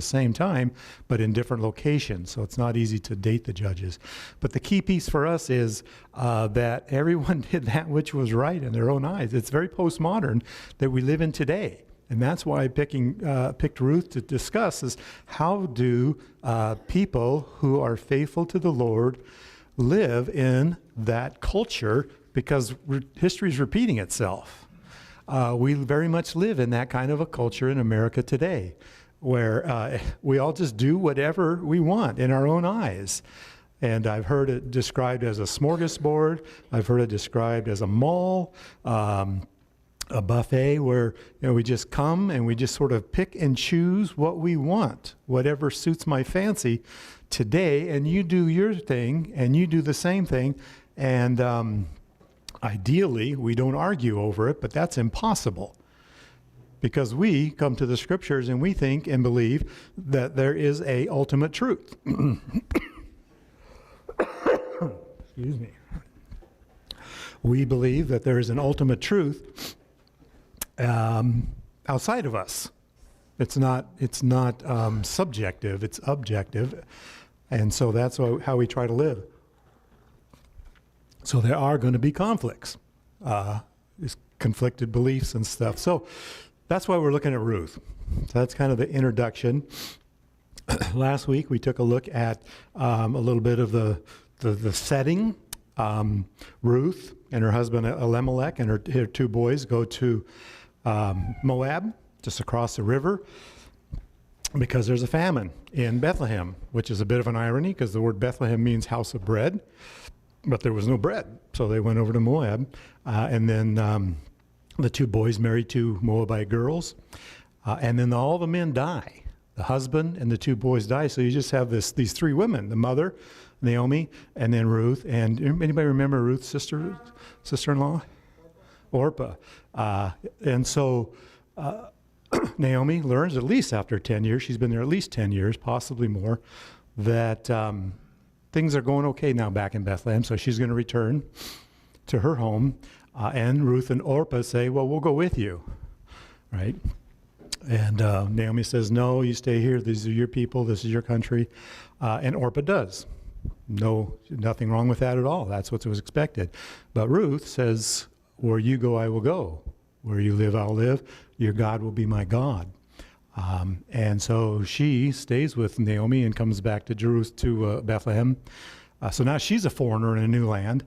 same time, but in different locations. So it's not easy to date the judges. But the key piece for us is that everyone did that which was right in their own eyes. It's very postmodern that we live in today. And that's why I picked Ruth to discuss is how do people who are faithful to the Lord live in that culture, because history is repeating itself. We very much live in that kind of a culture in America today, where we all just do whatever we want in our own eyes. And I've heard it described as a smorgasbord. I've heard it described as a mall, a buffet where we just come and we just sort of pick and choose what we want, whatever suits my fancy today, and you do your thing and you do the same thing, and ideally we don't argue over it, but that's impossible because we come to the scriptures and we think and believe that there is a ultimate truth. Excuse me. We believe that there is an ultimate truth outside of us. It's not subjective, it's objective. And so that's how we try to live. So there are going to be conflicts, conflicted beliefs and stuff. So that's why we're looking at Ruth. So that's kind of the introduction. Last week we took a look at a little bit of the setting. Ruth and her husband Elimelech and her two boys go to Moab, just across the river, because there's a famine in Bethlehem, which is a bit of an irony because the word Bethlehem means house of bread, but there was no bread. So they went over to Moab, and then the two boys married two Moabite girls, and then all the men die. The husband and the two boys die, so you just have these three women, the mother, Naomi, and then Ruth. And anybody remember Ruth's sister-in-law? Orpah. And so Naomi learns, at least after 10 years, she's been there at least 10 years, possibly more, that things are going okay now back in Bethlehem, so she's going to return to her home. And Ruth and Orpah say, well, we'll go with you, right? And Naomi says, no, you stay here. These are your people. This is your country. And Orpah does. No, nothing wrong with that at all. That's what was expected. But Ruth says, where you go, I will go. Where you live, I'll live. Your God will be my God. And so she stays with Naomi and comes back to Bethlehem. So now she's a foreigner in a new land.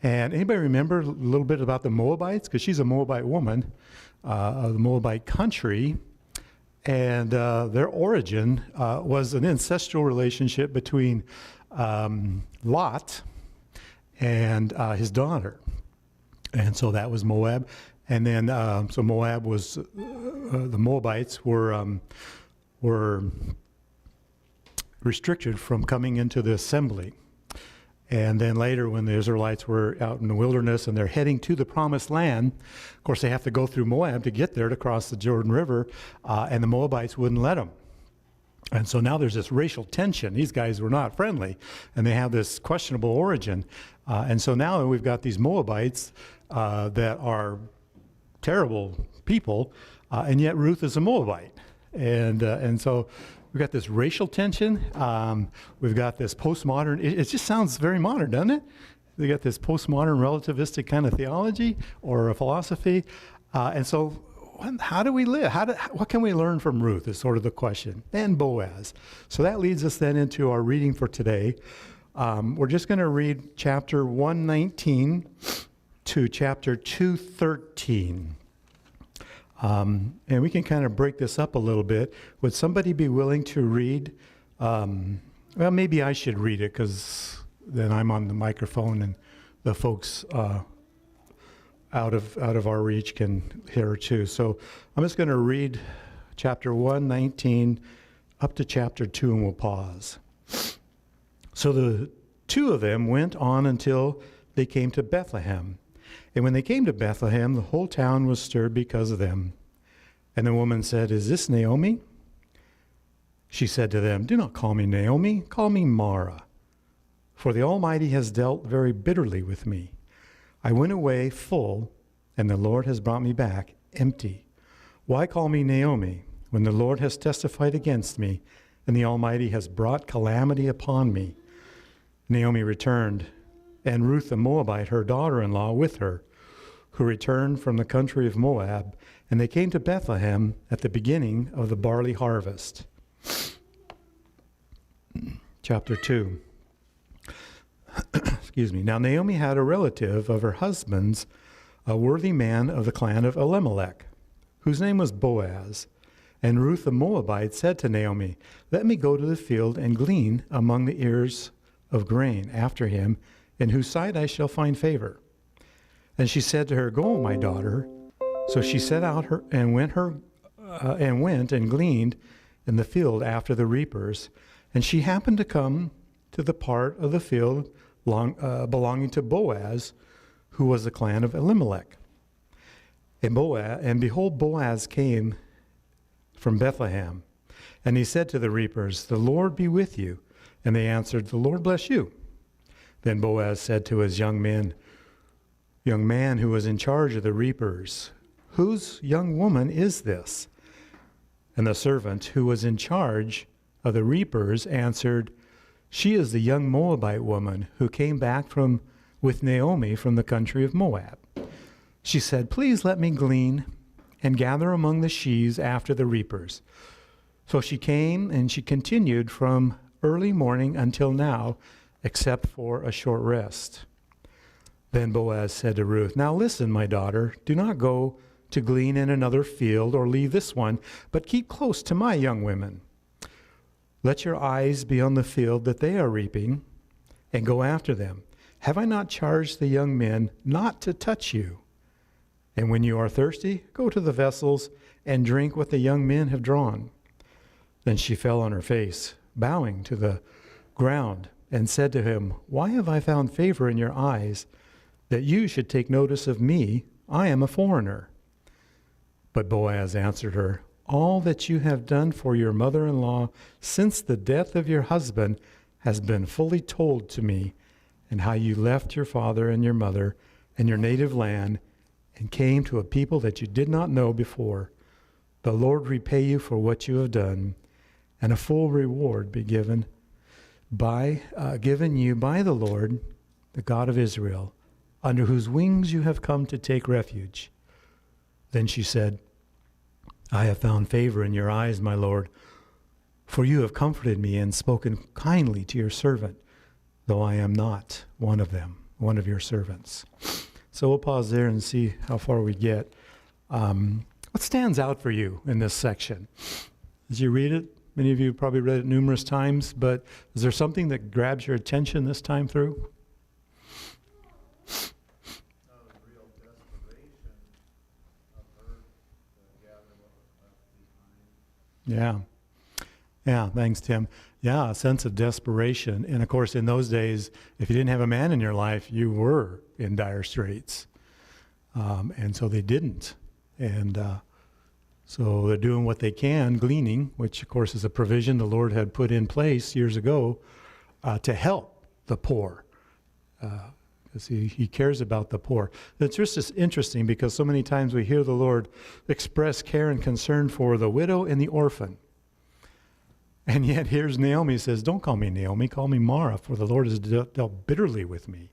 And anybody remember a little bit about the Moabites? Because she's a Moabite woman of the Moabite country. And their origin was an ancestral relationship between Lot and his daughter. And so that was Moab. And then, so Moab was, the Moabites were restricted from coming into the assembly. And then later, when the Israelites were out in the wilderness and they're heading to the promised land, of course, they have to go through Moab to get there, to cross the Jordan River, and the Moabites wouldn't let them. And so now there's this racial tension. These guys were not friendly, and they have this questionable origin. And so now we've got these Moabites that are terrible people, and yet Ruth is a Moabite. And so we've got this racial tension. We've got this postmodern. It just sounds very modern, doesn't it? We got this postmodern relativistic kind of theology or a philosophy. And so how do we live? What can we learn from Ruth is sort of the question. And Boaz. So that leads us then into our reading for today. We're just going to read chapter 119 to chapter 213. And we can kind of break this up a little bit. Would somebody be willing to read? Well, maybe I should read it because then I'm on the microphone and the folks out of our reach can hear it too. So I'm just going to read chapter 119 up to chapter 2 and we'll pause. So the two of them went on until they came to Bethlehem. And when they came to Bethlehem, the whole town was stirred because of them. And the woman said, "Is this Naomi?" She said to them, "Do not call me Naomi, call me Mara. For the Almighty has dealt very bitterly with me. I went away full, and the Lord has brought me back empty. Why call me Naomi? when the Lord has testified against me, and the Almighty has brought calamity upon me." Naomi returned, and Ruth the Moabite, her daughter-in-law, with her, who returned from the country of Moab, and they came to Bethlehem at the beginning of the barley harvest. Chapter 2. Excuse me. Now Naomi had a relative of her husband's, a worthy man of the clan of Elimelech, whose name was Boaz. And Ruth the Moabite said to Naomi, "Let me go to the field and glean among the ears of grain after him, in whose sight I shall find favor." And she said to her, "Go, my daughter." So she set out and went and gleaned in the field after the reapers. And she happened to come to the part of the field belonging to Boaz, who was the clan of Elimelech. And behold, Boaz came from Bethlehem, and he said to the reapers, "The Lord be with you." And they answered, "The Lord bless you." Then Boaz said to his young man who was in charge of the reapers, "Whose young woman is this?" And the servant who was in charge of the reapers answered, "She is the young Moabite woman who came back with Naomi from the country of Moab." She said, "Please let me glean and gather among the sheaves after the reapers." So she came, and she continued from early morning until now, except for a short rest. Then Boaz said to Ruth, "Now listen, my daughter, do not go to glean in another field or leave this one, but keep close to my young women. Let your eyes be on the field that they are reaping, and go after them. Have I not charged the young men not to touch you? And when you are thirsty, go to the vessels and drink what the young men have drawn." Then she fell on her face, bowing to the ground, and said to him, "Why have I found favor in your eyes, that you should take notice of me? I am a foreigner." But Boaz answered her, "All that you have done for your mother-in-law since the death of your husband has been fully told to me, and how you left your father and your mother and your native land and came to a people that you did not know before. The Lord repay you for what you have done, and a full reward be given you by the Lord, the God of Israel, under whose wings you have come to take refuge." Then she said, "I have found favor in your eyes, my Lord, for you have comforted me and spoken kindly to your servant, though I am not one of them, one of your servants." So we'll pause there and see how far we get. What stands out for you in this section? As you read it, many of you probably read it numerous times, but is there something that grabs your attention this time through? Real desperation of her to gather what was left behind. Yeah, thanks, Tim. Yeah, a sense of desperation. And of course, in those days, if you didn't have a man in your life, you were in dire straits. And so they didn't. And so they're doing what they can, gleaning, which of course is a provision the Lord had put in place years ago to help the poor. Because he cares about the poor. It's just interesting because so many times we hear the Lord express care and concern for the widow and the orphan. And yet here's Naomi says, "Don't call me Naomi, call me Mara, for the Lord has dealt bitterly with me."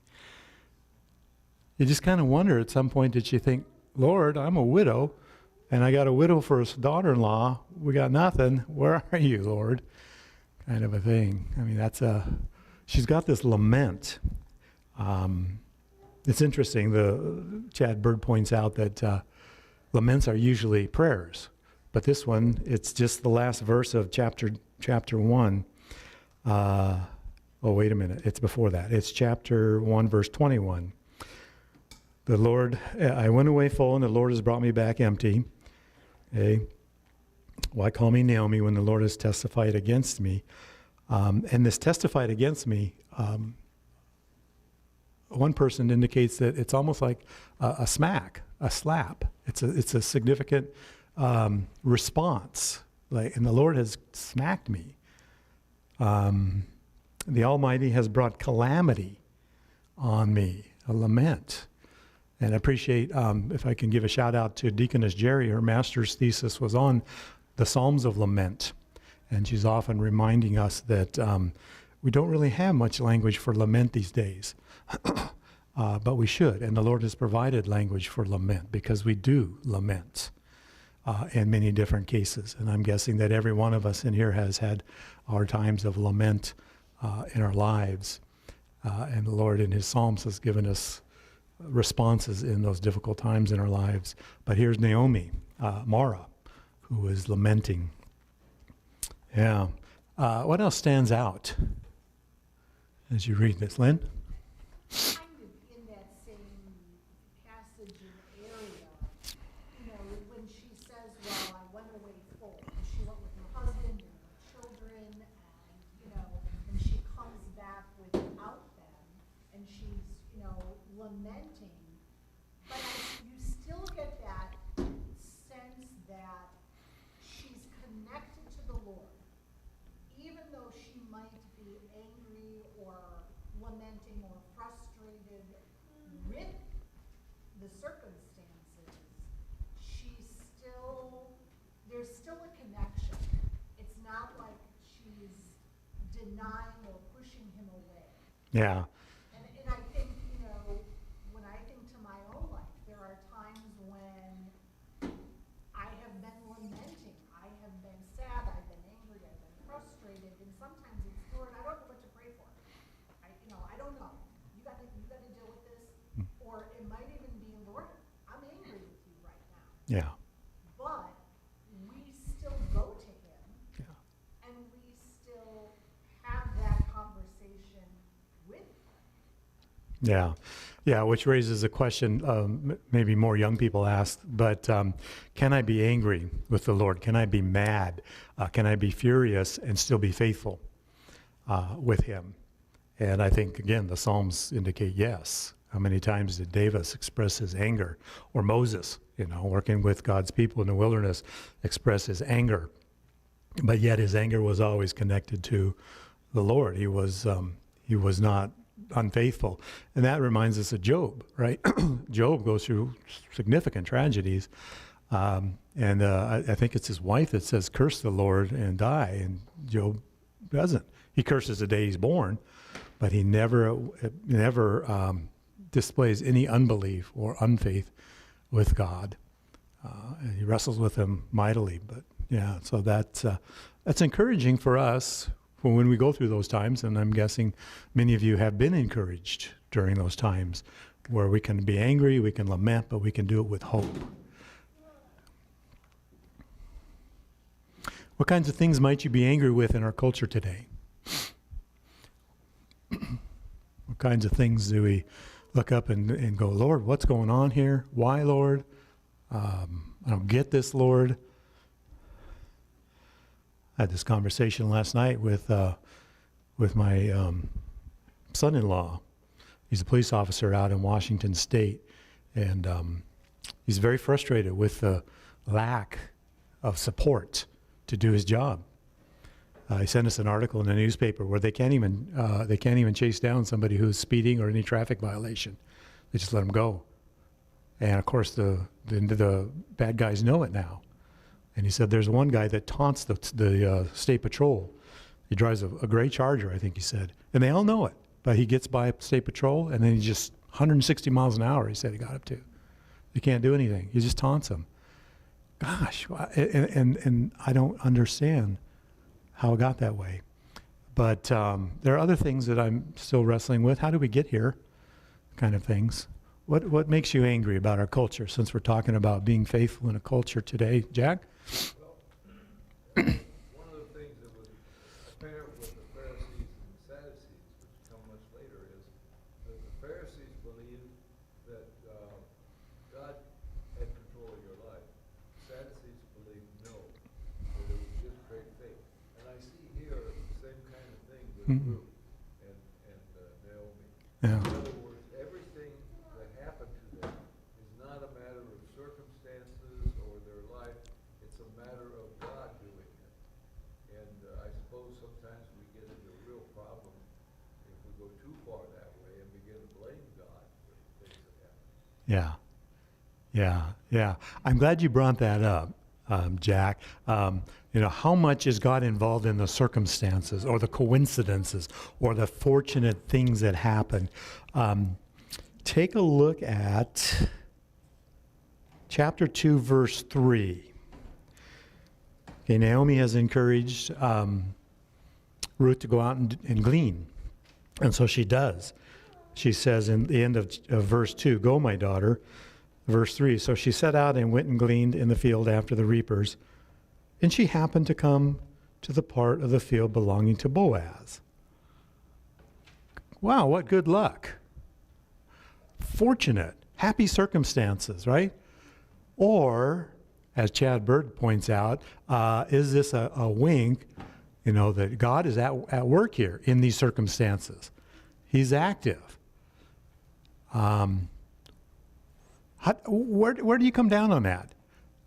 You just kind of wonder at some point, did she think, "Lord, I'm a widow, and I got a widow for a daughter-in-law. We got nothing. Where are you, Lord?" Kind of a thing. I mean, she's got this lament. It's interesting. Chad Bird points out that laments are usually prayers. But this one, it's just the last verse of chapter 1. Wait a minute. It's before that. It's chapter 1, verse 21. "The Lord, I went away full, and the Lord has brought me back empty." Okay. "Why call me Naomi when the Lord has testified against me?" And this testified against me, one person indicates that it's almost like a slap. It's a significant response, and the Lord has smacked me. The Almighty has brought calamity on me, a lament. And I appreciate, if I can give a shout out to Deaconess Jerry, her master's thesis was on the Psalms of Lament. And she's often reminding us that we don't really have much language for lament these days. But we should. And the Lord has provided language for lament because we do lament in many different cases. And I'm guessing that every one of us in here has had our times of lament in our lives. And the Lord in his Psalms has given us responses in those difficult times in our lives. But here's Naomi, Mara, who is lamenting. Yeah. What else stands out as you read this, Lynn? Kind of in that same passage and area, when she says, well, I went away full, and she went with her husband and her children, and she comes back without them, and she's, lamenting. But you still get that sense that she's connected to the Lord, even though she might be angry or lamenting or frustrated with the circumstances. There's still a connection. It's not like she's denying or pushing him away. Yeah. And I think, when I think to my own life, there are times when I have been lamenting, I have been sad, I've been angry, I've been frustrated, and sometimes it's, Lord, I don't know what to pray for. I don't know. You got to deal with this. Or it might even be, Lord, I'm angry with you right now. Yeah. But we still go to him, Yeah. and we still have that conversation with him. Yeah. Yeah, which raises a question maybe more young people ask, but can I be angry with the Lord? Can I be mad? Can I be furious and still be faithful with him? And I think, again, the Psalms indicate yes. How many times did David express his anger? Or Moses, working with God's people in the wilderness, express his anger. But yet his anger was always connected to the Lord. He was not unfaithful. And that reminds us of Job, right? Job goes through significant tragedies. And I think it's his wife that says, curse the Lord and die. And Job doesn't. He curses the day he's born, but he never displays any unbelief or unfaith with God. And he wrestles with him mightily. But yeah, so that's encouraging for us for when we go through those times. And I'm guessing many of you have been encouraged during those times where we can be angry, we can lament, but we can do it with hope. What kinds of things might you be angry with in our culture today? What kinds of things do we look up and go, Lord, what's going on here? Why, Lord? I don't get this, Lord. I had this conversation last night with my son-in-law. He's a police officer out in Washington State, and he's very frustrated with the lack of support to do his job. He sent us an article in the newspaper where they can't even chase down somebody who's speeding or any traffic violation. They just let them go. And of course, the bad guys know it now. And he said there's one guy that taunts the state patrol. He drives a gray Charger, I think he said, and they all know it. But he gets by state patrol, and then he just 160 miles an hour. He said he got up to. He can't do anything. He just taunts them. Gosh, and I don't understand how it got that way. But there are other things that I'm still wrestling with. How do we get here? Kind of things. What makes you angry about our culture, since we're talking about being faithful in a culture today? Jack? Well, one of the things that was apparent with the Pharisees and Sadducees, which come much later, is that the Pharisees believed that God had control of your life. The Sadducees believed no, that it was just great faith. And I see here the same kind of thing with Ruth and Naomi. Yeah. In other words, everything that happened to them is not a matter of circumstances or their life. It's a matter of God doing it. And I suppose sometimes we get into a real problem if we go too far that way and begin to blame God for the things that happen. Yeah. I'm glad you brought that up. Jack. How much is God involved in the circumstances or the coincidences or the fortunate things that happen? Take a look at chapter 2, verse 3. Okay, Naomi has encouraged Ruth to go out and glean. And so she does. She says in the end of verse 2, "Go, my daughter." Verse 3, "So she set out and went and gleaned in the field after the reapers. And she happened to come to the part of the field belonging to Boaz." Wow, what good luck. Fortunate, happy circumstances, right? Or, as Chad Bird points out, is this a wink, that God is at work here in these circumstances? He's active. Where do you come down on that?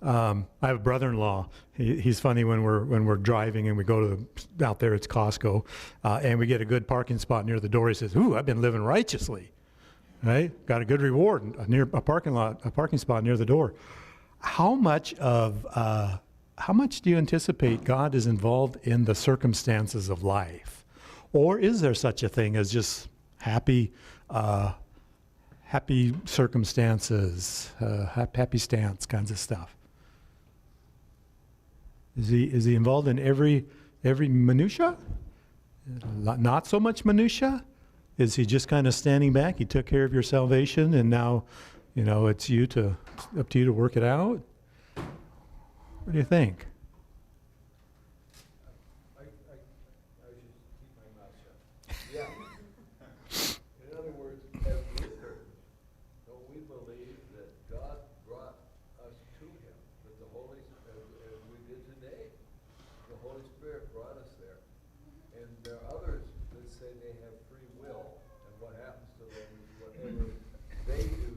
I have a brother-in-law. He's funny when we're driving and we go to out there. It's Costco, and we get a good parking spot near the door. He says, "Ooh, I've been living righteously, right? Got a good reward near a parking spot near the door." How much do you anticipate God is involved in the circumstances of life, or is there such a thing as just happy circumstances, happy stance kinds of stuff? Is he involved in every minutia? Not so much minutia? Is he just kind of standing back? He took care of your salvation, and now, it's up to you to work it out? What do you think? I should keep my mouth shut. Yeah. In other words, as Lutherans, don't we believe that God brought us to him, that the Holy, as we did today, the Holy Spirit brought us there. And there are others that say they have free will, and what happens to them is whatever they do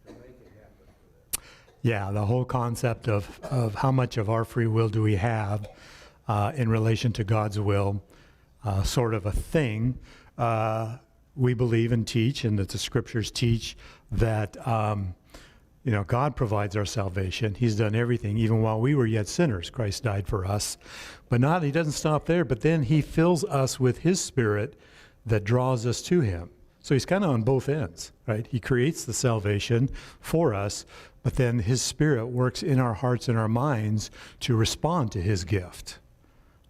to make it happen for them. Yeah, the whole concept of how much of our free will do we have in relation to God's will, sort of a thing. We believe and teach, and that the scriptures teach, that God provides our salvation. He's done everything. Even while we were yet sinners, Christ died for us. But he doesn't stop there, but then he fills us with his Spirit that draws us to him. So he's kind of on both ends, right? He creates the salvation for us, but then his Spirit works in our hearts and our minds to respond to his gift.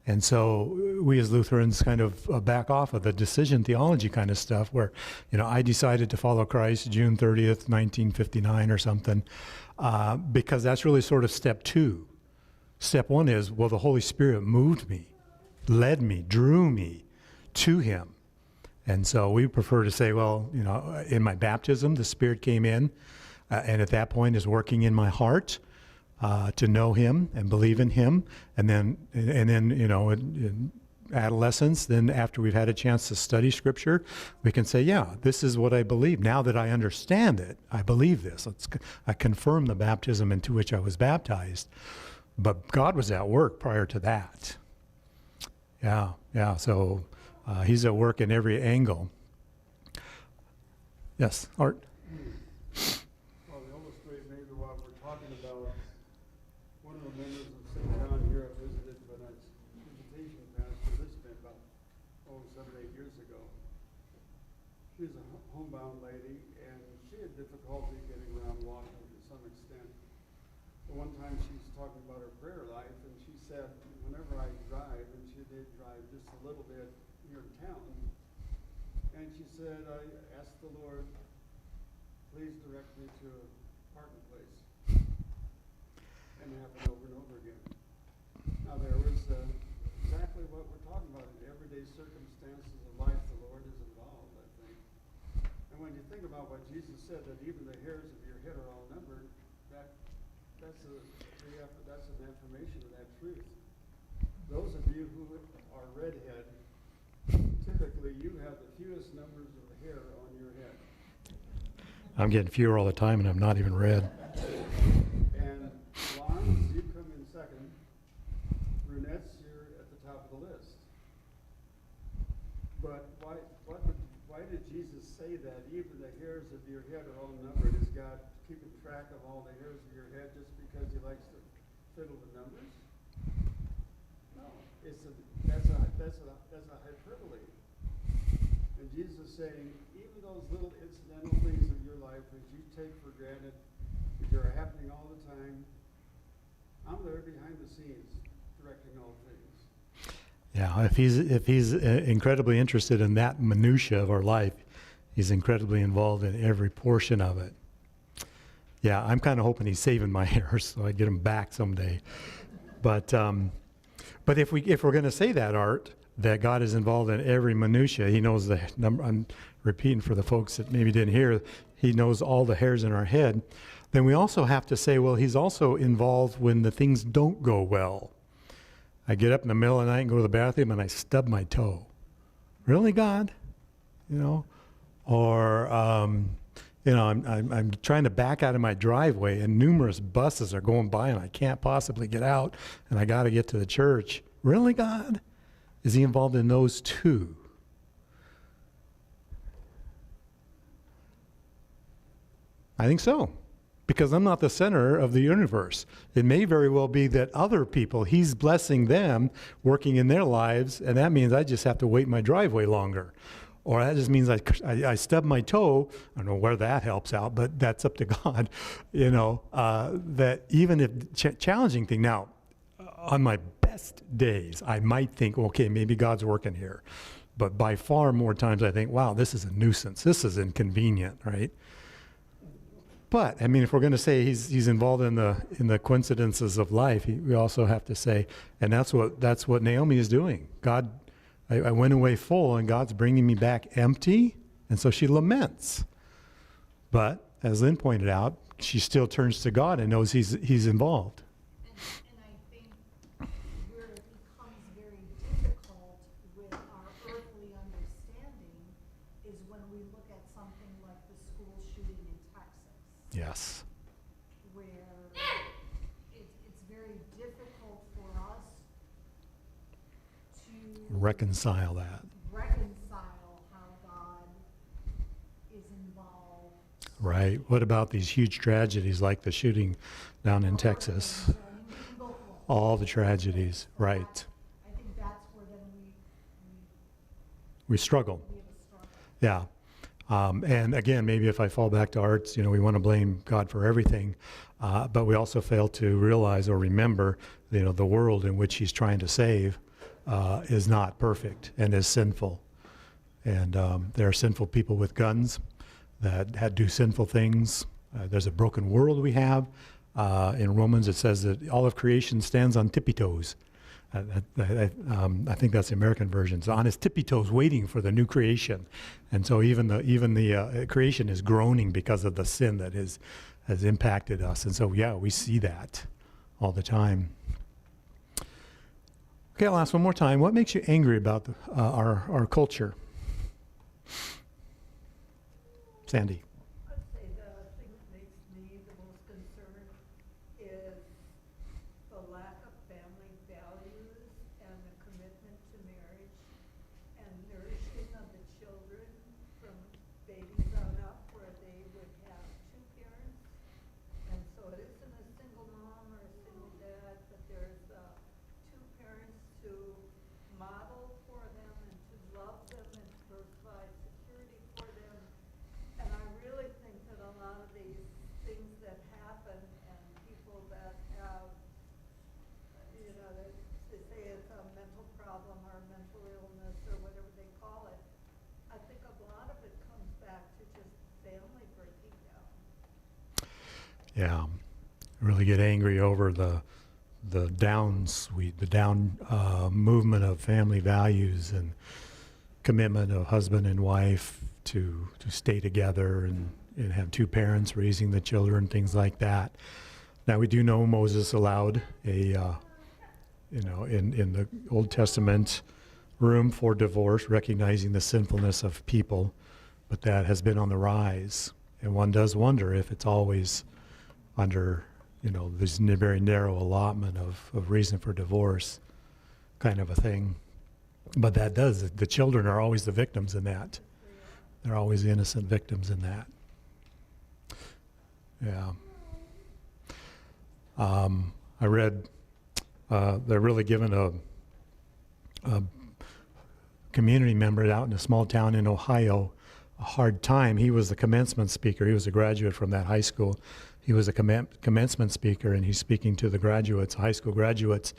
And so we as Lutherans kind of back off of the decision theology kind of stuff where, I decided to follow Christ June 30th, 1959 or something, because that's really sort of step 2. Step 1 is, the Holy Spirit moved me, led me, drew me to him. And so we prefer to say, in my baptism, the Spirit came in, and at that point is working in my heart to know him and believe in him. And then in adolescence, then after we've had a chance to study Scripture, we can say, this is what I believe. Now that I understand it, I believe this. I confirm the baptism into which I was baptized. But God was at work prior to that. So he's at work in every angle. Yes, Art? Well, to illustrate maybe what we're talking about, one of the members of St. John here I visited when I was visitation pastor. This has been about 7 or 8 years ago. She's a homebound lady, and she had difficulty getting around walking to some extent. But one time she's talking about her prayer life, and she said, whenever I drive, and she did drive just a little bit here in town, and she said, I asked the Lord, please direct me to a parking place. And it happened over and over again. Now there was exactly what we're talking about. In everyday circumstances of life, the Lord is involved, I think. And when you think about what Jesus said, that even the hairs of your head are all numbered, that's an affirmation of that truth. Those of you who are redhead, typically you have the fewest numbers of hair on your head. I'm getting fewer all the time, and I'm not even red. And blondes, you come in second. Brunettes, you're at the top of the list. But why did Jesus say that even the hairs of your head are all numbered? Is God keeping track of all the hairs of your head just because he likes to fiddle the numbers? No, that's a hyperbole. And Jesus is saying, even those little incidental things of your life which you take for granted, which are happening all the time, I'm there behind the scenes, directing all things. Yeah, if he's incredibly interested in that minutia of our life, he's incredibly involved in every portion of it. Yeah, I'm kind of hoping he's saving my hairs so I get them back someday. But if we're going to say that, Art, that God is involved in every minutia, he knows the number. I'm repeating for the folks that maybe didn't hear. He knows all the hairs in our head. Then we also have to say, well, he's also involved when the things don't go well. I get up in the middle of the night and go to the bathroom and I stub my toe. Really, God? You know? Or, I'm trying to back out of my driveway and numerous buses are going by and I can't possibly get out and I got to get to the church. Really, God? Is he involved in those too? I think so. Because I'm not the center of the universe. It may very well be that other people, he's blessing them, working in their lives, and that means I just have to wait my driveway longer. Or that just means I stub my toe. I don't know where that helps out, but that's up to God. That even if challenging thing. Now, on my best days, I might think, okay, maybe God's working here. But by far more times I think, wow, this is a nuisance. This is inconvenient, right? But I mean, if we're going to say he's involved in the coincidences of life, we also have to say, and that's what Naomi is doing. God, I went away full, and God's bringing me back empty, and so she laments. But as Lynn pointed out, she still turns to God and knows he's involved. And I think where it becomes very difficult with our earthly understanding is when we look at something like the school shooting in Texas. Yes. Where it's very difficult for us to Reconcile that. reconcile how God is involved. Right. What about these huge tragedies like the shooting down in Texas? All the tragedies, right. I think that's where then We struggle. we have a struggle. Yeah. And again, maybe if I fall back to Arts, we want to blame God for everything, but we also fail to realize or remember, the world in which he's trying to save is not perfect and is sinful. And there are sinful people with guns that do sinful things. There's a broken world we have. In Romans, it says that all of creation stands on tippy toes. I think that's the American version. So on his tippy toes, waiting for the new creation, and so even the creation is groaning because of the sin that has impacted us. And so we see that all the time. Okay, I'll ask one more time. What makes you angry about our culture? Sandy. I'd say the thing that makes me the most concerned is the lack of family values and the commitment to marriage and nourishing of the children from babies on up, where they would have two parents. And so it isn't a single mom or a single dad, but there's two parents to model for them and to love them and to provide security for them. And I really think that a lot of these things that happen and people that have, they say it's a mental problem or a mental illness or whatever they call it, I think a lot of it comes back to just family breaking down. Yeah, really get angry over the down movement of family values and commitment of husband and wife to stay together and have two parents raising the children, things like that. Now we do know Moses allowed in the Old Testament room for divorce, recognizing the sinfulness of people, but that has been on the rise. And one does wonder if it's always under, this very narrow allotment of reason for divorce kind of a thing. But the children are always the victims in that. They're always the innocent victims in that. Yeah. I read they're really giving a community member out in a small town in Ohio a hard time. He was the commencement speaker. He was a graduate from that high school. He was a commencement speaker, and he's speaking to the graduates, high school graduates,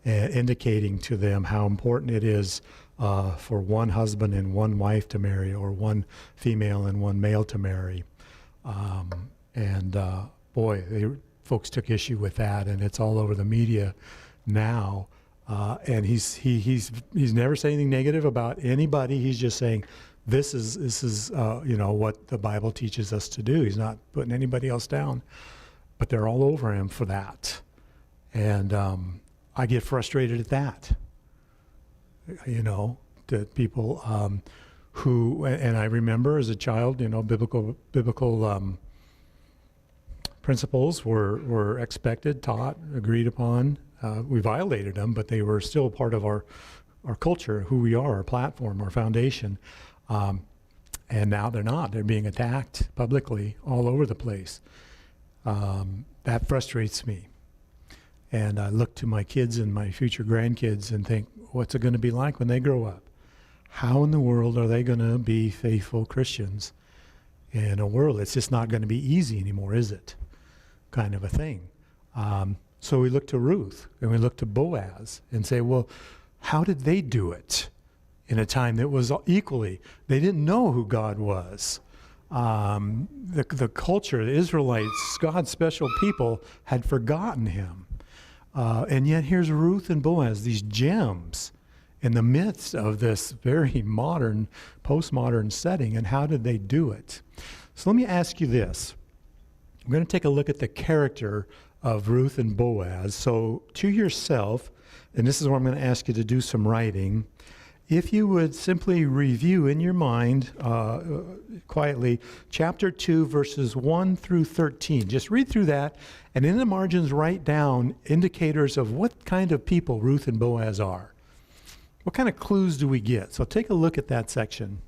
indicating to them how important it is for one husband and one wife to marry, or one female and one male to marry. Boy, folks took issue with that, and it's all over the media now. And he's never saying anything negative about anybody. He's just saying this is what the Bible teaches us to do. He's not putting anybody else down, but they're all over him for that, and I get frustrated at that. That people who, and I remember as a child, biblical principles were expected, taught, agreed upon. We violated them, but they were still part of our culture, who we are, our platform, our foundation. And now they're not. They're being attacked publicly all over the place. That frustrates me. And I look to my kids and my future grandkids and think, what's it going to be like when they grow up? How in the world are they going to be faithful Christians in a world? It's just not going to be easy anymore, is it? Kind of a thing. So we look to Ruth and we look to Boaz and say, well, how did they do it in a time that was equally? They didn't know who God was. The culture, the Israelites, God's special people, had forgotten him. And yet here's Ruth and Boaz, these gems in the midst of this very modern, postmodern setting. And how did they do it? So let me ask you this. I'm going to take a look at the character of Ruth and Boaz. So to yourself, and this is where I'm going to ask you to do some writing, if you would simply review in your mind, quietly, chapter 2, verses 1 through 13. Just read through that, and in the margins write down indicators of what kind of people Ruth and Boaz are. What kind of clues do we get? So take a look at that section.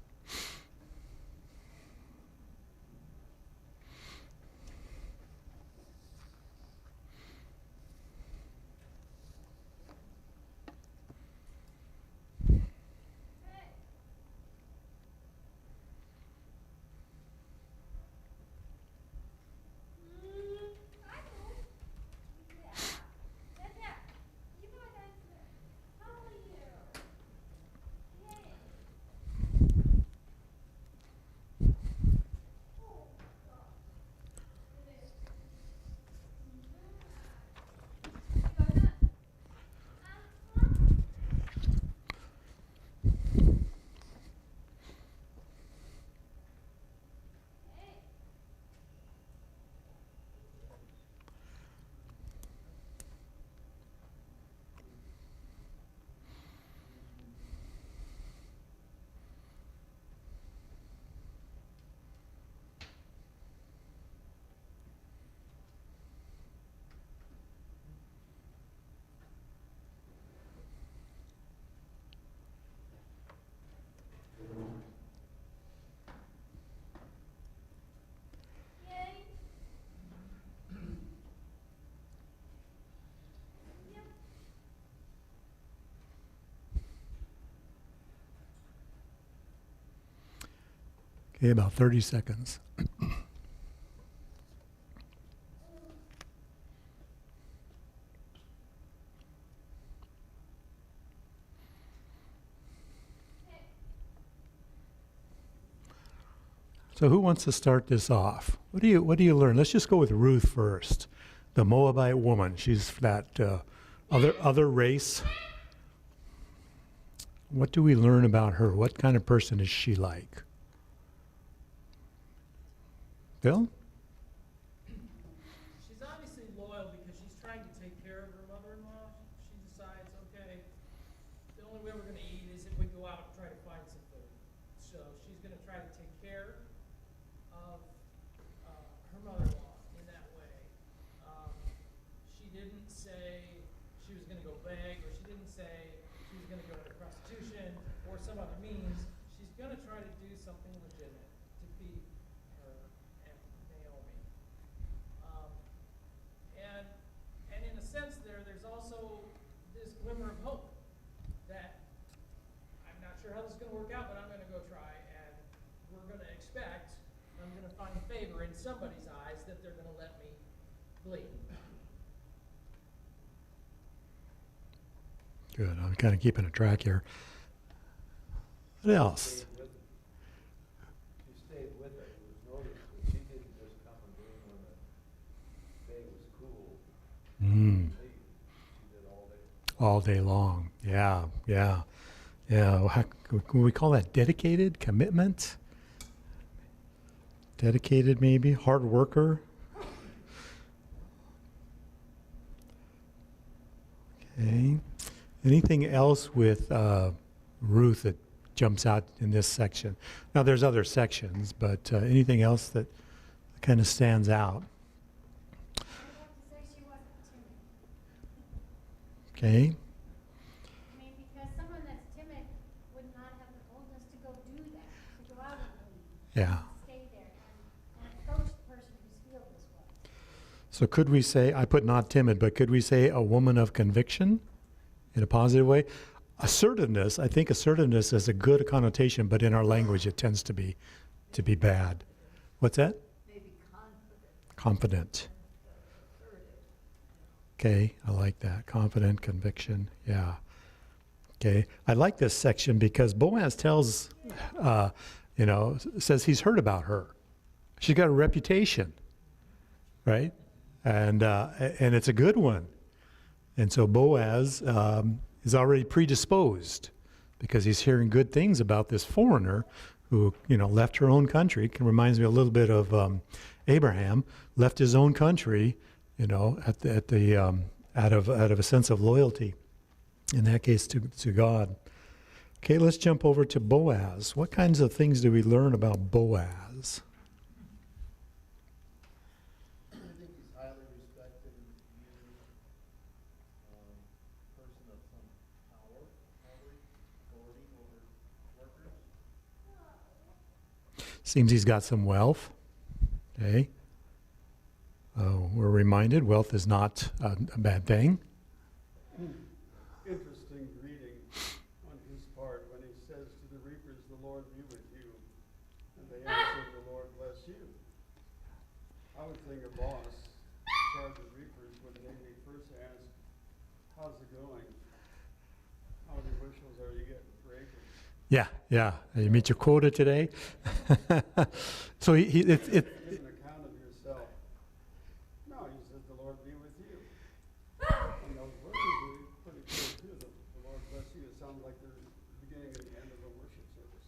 Okay, about 30 seconds. So who wants to start this off? What do you learn? Let's just go with Ruth first, the Moabite woman. She's that other race. What do we learn about her? What kind of person is she like? Bill? She's obviously loyal because she's trying to take care of her mother-in-law. She decides, okay, the only way we're going to eat is if we go out and try to find some food. So she's going to try to take care of her mother-in-law in that way. She didn't say she was going to go beg, or she didn't say she was going to go into prostitution or some other means. She's going to try to do something legitimate to feed her and Naomi. And in a sense, sure how this is gonna work out, but I'm gonna go try, and we're gonna expect, I'm gonna find favor in somebody's eyes that they're gonna let me bleed. Good. I'm kind of keeping a track here. What else? She stayed with it. It was noticed that she didn't just come and leave when the day was cool. Mm. She did all day. All day long. Yeah, yeah, yeah. Well, can we call that dedicated commitment? Dedicated, maybe hard worker. Okay. Anything else with Ruth that jumps out in this section? Now, there's other sections, but anything else that kind of stands out? I have to say she wasn't timid. Okay. I mean, because someone that's timid would not have the boldness to go do that, to go out and lead, Yeah. stay there and approach the person whose field this was. So could we say, I put not timid, but could we say a woman of conviction in a positive way? Assertiveness, I think assertiveness is a good connotation, but in our language it tends to be bad. What's that? Maybe confident, Confident. assertive. Okay, I like that. Confident, conviction, yeah. Okay, I like this section because Boaz tells, says he's heard about her. She's got a reputation, right? And it's a good one. And so Boaz is already predisposed because he's hearing good things about this foreigner who, left her own country. It reminds me a little bit of Abraham, left his own country, out of a sense of loyalty, in that case to God. Okay, let's jump over to Boaz. What kinds of things do we learn about Boaz? I think he's highly respected and viewed, person of some power, probably, authority over workers. Seems he's got some wealth. Okay. We're reminded wealth is not a bad thing. Interesting reading on his part when he says to the reapers, "The Lord be with you." And they answer, "The Lord bless you." I would think a boss in charge of reapers would maybe first ask, "How's it going? How many bushels are you getting per acre?" Yeah, yeah. You meet your quota today. So Give an account of yourself. No, he says, "The Lord be with you." And those verses are pretty clear too. The Lord bless you. It sounds like they're the beginning and the end of a worship service.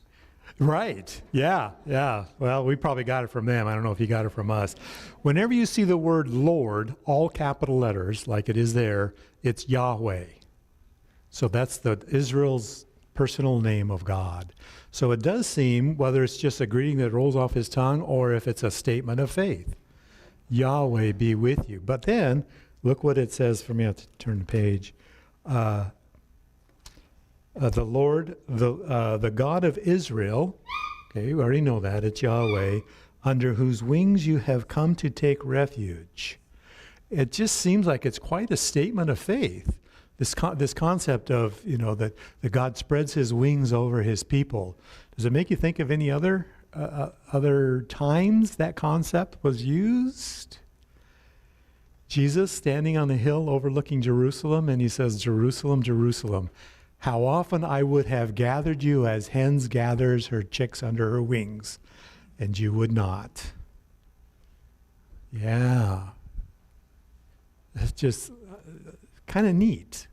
Right. Yeah, yeah. Well, we probably got it from them. I don't know if you got it from us. Whenever you see the word Lord, all capital letters, like it is there, it's Yahweh. So that's the Israel's personal name of God. So it does seem, whether it's just a greeting that rolls off his tongue or if it's a statement of faith, Yahweh be with you. But then, look what it says for me. I have to turn the page. The Lord, the God of Israel, okay, we already know that, it's Yahweh, under whose wings you have come to take refuge. It just seems like it's quite a statement of faith. This concept of, that God spreads his wings over his people. Does it make you think of any other times that concept was used? Jesus standing on the hill overlooking Jerusalem, and he says, "Jerusalem, Jerusalem, how often I would have gathered you as hens gathers her chicks under her wings, and you would not." Yeah. It's just kind of neat.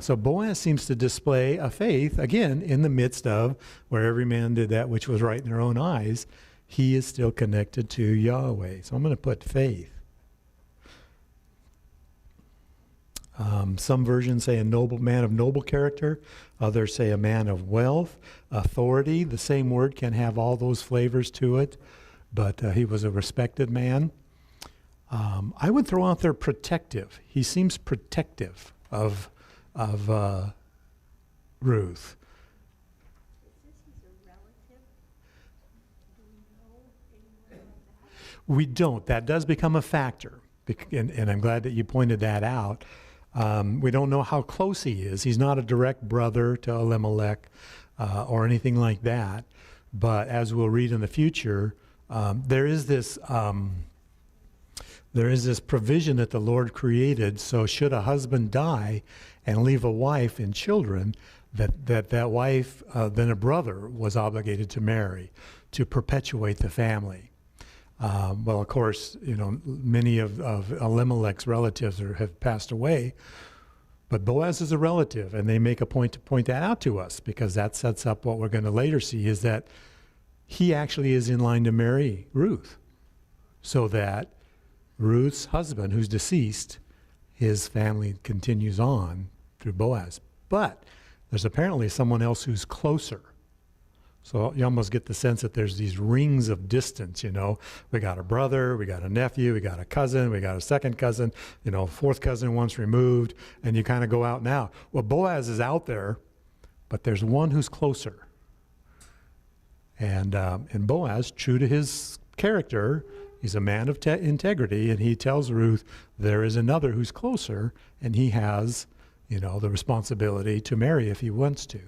So Boaz seems to display a faith, again, in the midst of where every man did that which was right in their own eyes. He is still connected to Yahweh. So I'm going to put faith. Some versions say a noble man of noble character. Others say a man of wealth, authority. The same word can have all those flavors to it, but he was a respected man. I would throw out there protective. He seems protective of Ruth. It says he's a relative. Do we know anyone like that? We don't. That does become a factor, and I'm glad that you pointed that out. We don't know how close he is. He's not a direct brother to Elimelech or anything like that. But as we'll read in the future, there is this provision that the Lord created. So should a husband die and leave a wife and children, that wife, then a brother was obligated to marry to perpetuate the family. Well, of course, many of Elimelech's relatives have passed away, but Boaz is a relative, and they make a point to point that out to us, because that sets up what we're going to later see, is that he actually is in line to marry Ruth, so that Ruth's husband, who's deceased, his family continues on through Boaz. But there's apparently someone else who's closer. So you almost get the sense that there's these rings of distance, We got a brother, we got a nephew, we got a cousin, we got a second cousin, fourth cousin once removed, and you kind of go out now. Well, Boaz is out there, but there's one who's closer. And Boaz, true to his character, he's a man of integrity, and he tells Ruth there is another who's closer, and he has, the responsibility to marry if he wants to.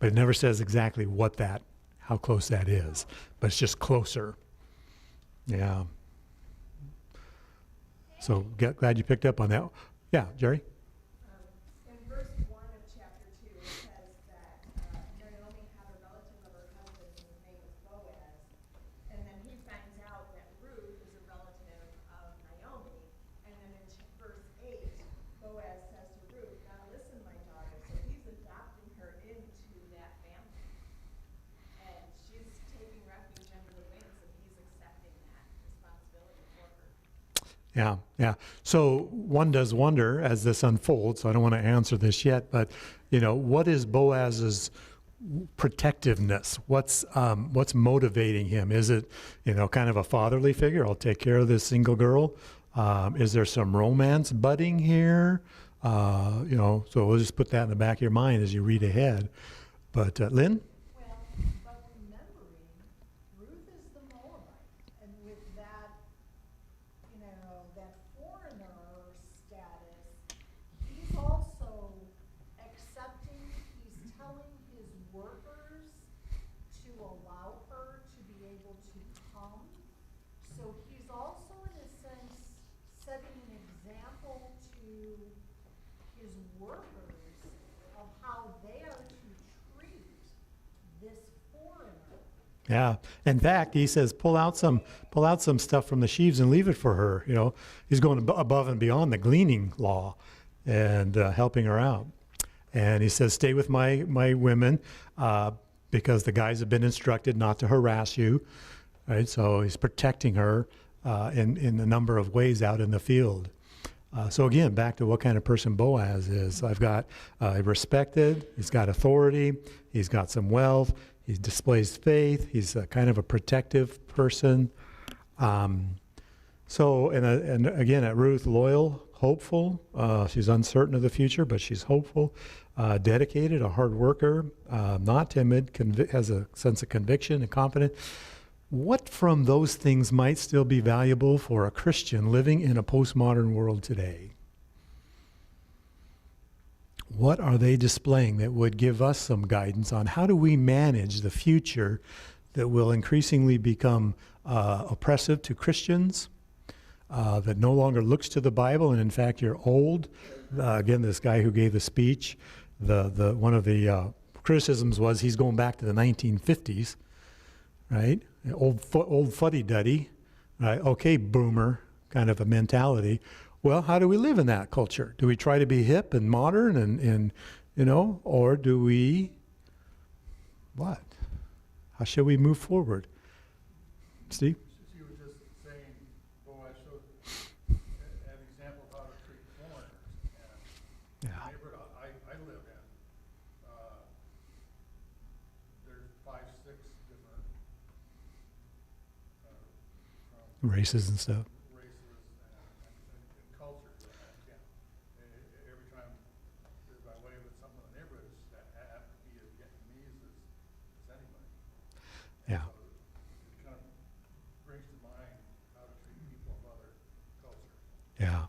But it never says exactly how close that is. But it's just closer. Yeah. So glad you picked up on that. Yeah, Jerry? In verse 1 of chapter 2, it says that Naomi had a relative of her husband whose name was Boaz. And then he finds out that Ruth is a relative of Naomi. And then in verse 8, Boaz says to Ruth, "Now listen, my daughter." So he's adopting her into that family. And she's taking refuge under the wings, and he's accepting that responsibility for her. Yeah. So one does wonder as this unfolds, so I don't want to answer this yet, but, what is Boaz's protectiveness? What's motivating him? Is it, kind of a fatherly figure? I'll take care of this single girl. Is there some romance budding here? So we'll just put that in the back of your mind as you read ahead. But Lynn? Well, but remembering, Ruth is the Moabite, and with that, that foreigner status, he's also accepting, he's telling his workers to allow her to be able to come. So he's also, in a sense, setting an example to his workers of how they are to treat this foreigner. Yeah. In fact, he says, pull out some stuff from the sheaves and leave it for her. He's going above and beyond the gleaning law and helping her out. And he says, stay with my women because the guys have been instructed not to harass you. Right. So he's protecting her in a number of ways out in the field. So again, back to what kind of person Boaz is. I've got respected, he's got authority, he's got some wealth, he displays faith, he's kind of a protective person. So, and again, at Ruth, loyal, hopeful, she's uncertain of the future, but she's hopeful, dedicated, a hard worker, not timid, has a sense of conviction and confidence. What from those things might still be valuable for a Christian living in a postmodern world today? What are they displaying that would give us some guidance on how do we manage the future that will increasingly become oppressive to Christians, that no longer looks to the Bible, and in fact you're old? Again, this guy who gave the speech, one of the criticisms was he's going back to the 1950s, right? Old fuddy-duddy, right? Okay, boomer kind of a mentality. Well, how do we live in that culture? Do we try to be hip and modern and or do we, what? How should we move forward? Steve? You were just saying, Boaz showed an example of how to treat foreigners. And Yeah. the neighborhood I live in, there's 5, 6 different Races and stuff. races and cultures. Every time there's by way of something in the neighborhood, it's have to be as Vietnamese as anybody. Yeah. So it kind of brings to mind how to treat people of other cultures. Yeah.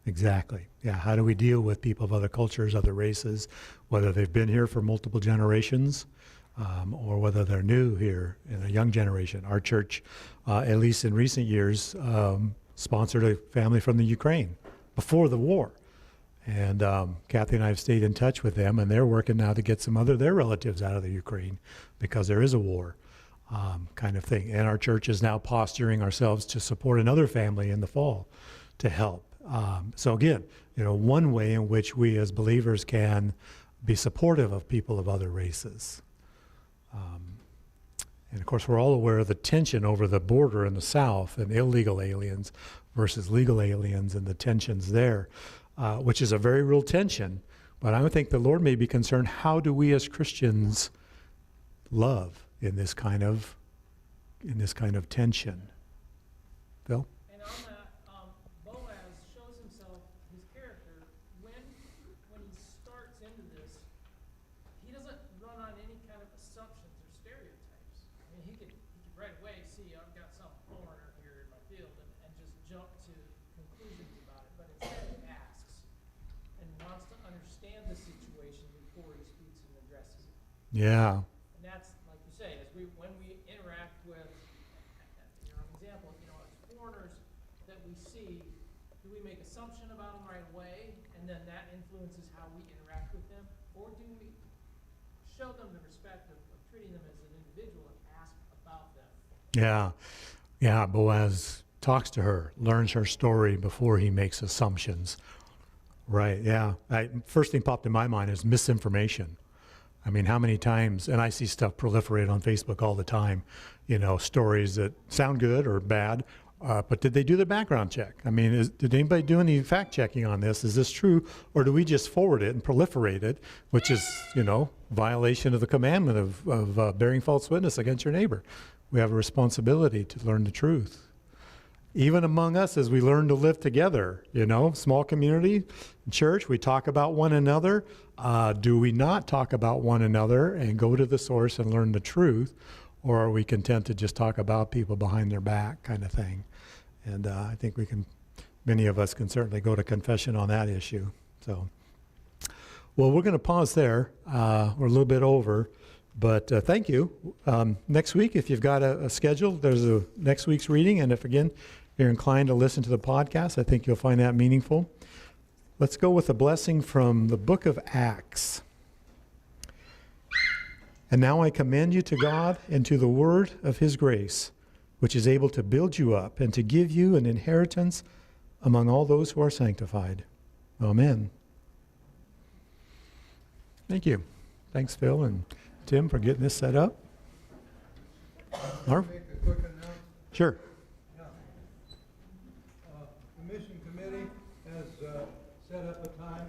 Exactly. Yeah. How do we deal with people of other cultures, other races, whether they've been here for multiple generations, or whether they're new here in a young generation? Our church, at least in recent years, sponsored a family from the Ukraine before the war. And Kathy and I have stayed in touch with them, and they're working now to get some other their relatives out of the Ukraine because there is a war, kind of thing. And our church is now posturing ourselves to support another family in the fall to help. So again, one way in which we as believers can be supportive of people of other races. And of course, we're all aware of the tension over the border in the South and illegal aliens versus legal aliens and the tensions there, which is a very real tension. But I would think the Lord may be concerned, how do we as Christians love in this kind of tension? Phil? And on that, Boaz shows himself, his character, when he starts into this, he doesn't run on any kind of assumptions or stereotypes. I mean, he could right away see, I've got some foreigner here in my field, and just jump to conclusions about it. But instead he asks and wants to understand the situation before he speaks and addresses it. Yeah. And that's, like you say, when we interact with, an example, as foreigners that we see, do we make assumption about them right away, and then that influences how we interact with them? Or do we show them the respect of treating them as an individual and ask about them? Yeah. Yeah, Boaz talks to her, learns her story before he makes assumptions. Right, yeah. First thing popped in my mind is misinformation. I mean, how many times, and I see stuff proliferate on Facebook all the time, stories that sound good or bad, but did they do the background check? I mean, did anybody do any fact checking on this? Is this true? Or do we just forward it and proliferate it, which is, violation of the commandment of bearing false witness against your neighbor? We have a responsibility to learn the truth. Even among us as we learn to live together, small community, church, we talk about one another. Do we not talk about one another and go to the source and learn the truth? Or are we content to just talk about people behind their back kind of thing? And I think many of us can certainly go to confession on that issue. So, well, we're going to pause there. We're a little bit over. But thank you. Next week, if you've got a schedule, there's a next week's reading. And if, again, you're inclined to listen to the podcast, I think you'll find that meaningful. Let's go with a blessing from the book of Acts. And now I commend you to God and to the word of his grace, which is able to build you up and to give you an inheritance among all those who are sanctified. Amen. Thank you. Thanks, Phil and Tim, for getting this set up. Marv? Make a quick announcement. Sure. Yeah. The mission committee has set up a time